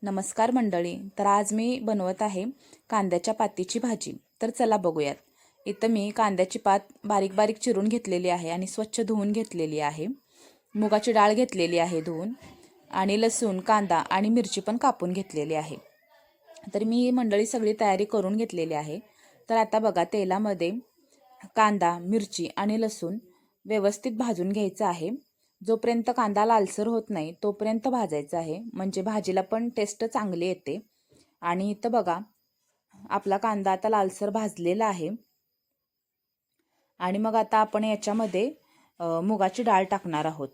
नमस्कार मंडळी. तर आज मी बनवत आहे कांद्याच्या पातीची भाजी. तर चला बघूयात. इथं मी कांद्याची पात बारीक बारीक चिरून घेतलेली आहे आणि स्वच्छ धुवून घेतलेली आहे. मुगाची डाळ घेतलेली आहे धुवून, आणि लसूण, कांदा आणि मिरची पण कापून घेतलेली आहे. तर मी मंडळी सगळी तयारी करून घेतलेली आहे. तर आता बघा, तेलामध्ये कांदा, मिरची आणि लसूण व्यवस्थित भाजून घ्यायचं आहे. जोपर्यंत कांदा लालसर होत नाही तोपर्यंत भाजायचा आहे, म्हणजे भाजीला पण टेस्ट चांगली येते. आणि इथं बघा, आपला कांदा आता लालसर भाजलेला आहे. आणि मग आता आपण याच्यामध्ये मुगाची डाळ टाकणार आहोत.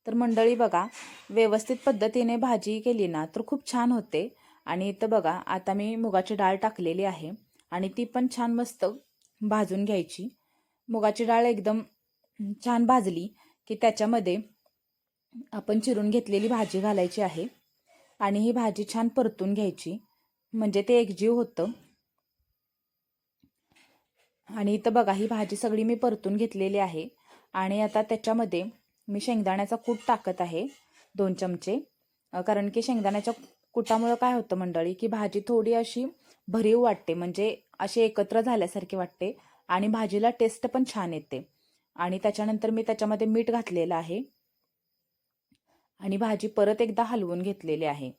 तर मंडळी बघा, व्यवस्थित पद्धतीने भाजी केली ना तर खूप छान होते. आणि इथं बघा, आता मी मुगाची डाळ टाकलेली आहे आणि ती पण छान मस्त भाजून घ्यायची. मुगाची डाळ एकदम छान भाजली की त्याच्यामध्ये आपण चिरून घेतलेली भाजी घालायची आहे आणि ही भाजी छान परतून घ्यायची, म्हणजे ते एकजीव होतं. आणि इथं बघा, ही भाजी सगळी मी परतून घेतलेली आहे. आणि आता त्याच्यामध्ये मी शेंगदाण्याचा कूट टाकत आहे 2 चमचे. कारण की शेंगदाण्याच्या कुटामुळं काय होतं मंडळी, की भाजी थोडी अशी भरीव वाटते, म्हणजे अशी एकत्र झाल्यासारखी वाटते आणि भाजीला टेस्ट पण छान येते. आणि त्याच्यानंतर मी त्याच्यामध्ये मीठ घातलेलं आहे आणि भाजी परत एकदा हलवून घेतलेली आहे.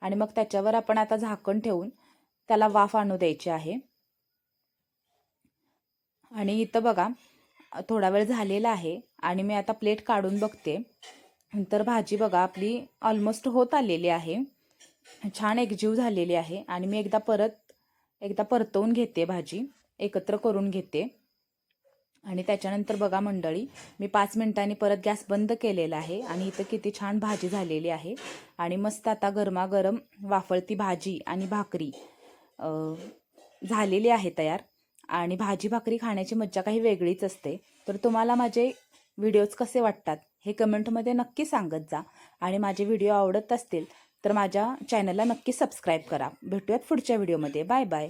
आणि मग त्याच्यावर आपण आता झाकण ठेवून त्याला वाफ आणू द्यायची आहे. आणि इथं बघा, थोडा वेळ झालेला आहे आणि मी आता प्लेट काढून बघते. तर भाजी बघा, आपली ऑलमोस्ट होत आलेली आहे, छान एकजीव झालेली आहे. आणि मी एकदा परतवून घेते, भाजी एकत्र करून घेते. आणि त्याच्यानंतर बघा मंडळी, मी 5 मिनिटांनी परत गॅस बंद केलेला आहे आणि इथं किती छान भाजी झालेली आहे. आणि मस्त आता गरमागरम वाफळती भाजी आणि भाकरी झालेली आहे तयार. आणि भाजी भाकरी खाण्याची मज्जा काही वेगळीच असते. तर तुम्हाला माझे व्हिडिओज कसे वाटतात हे कमेंटमध्ये नक्की सांगत जा. आणि माझे व्हिडिओ आवडत असतील तर माझ्या चॅनलला नक्की सबस्क्राईब करा. भेटूयात पुढच्या व्हिडिओमध्ये. Bye bye.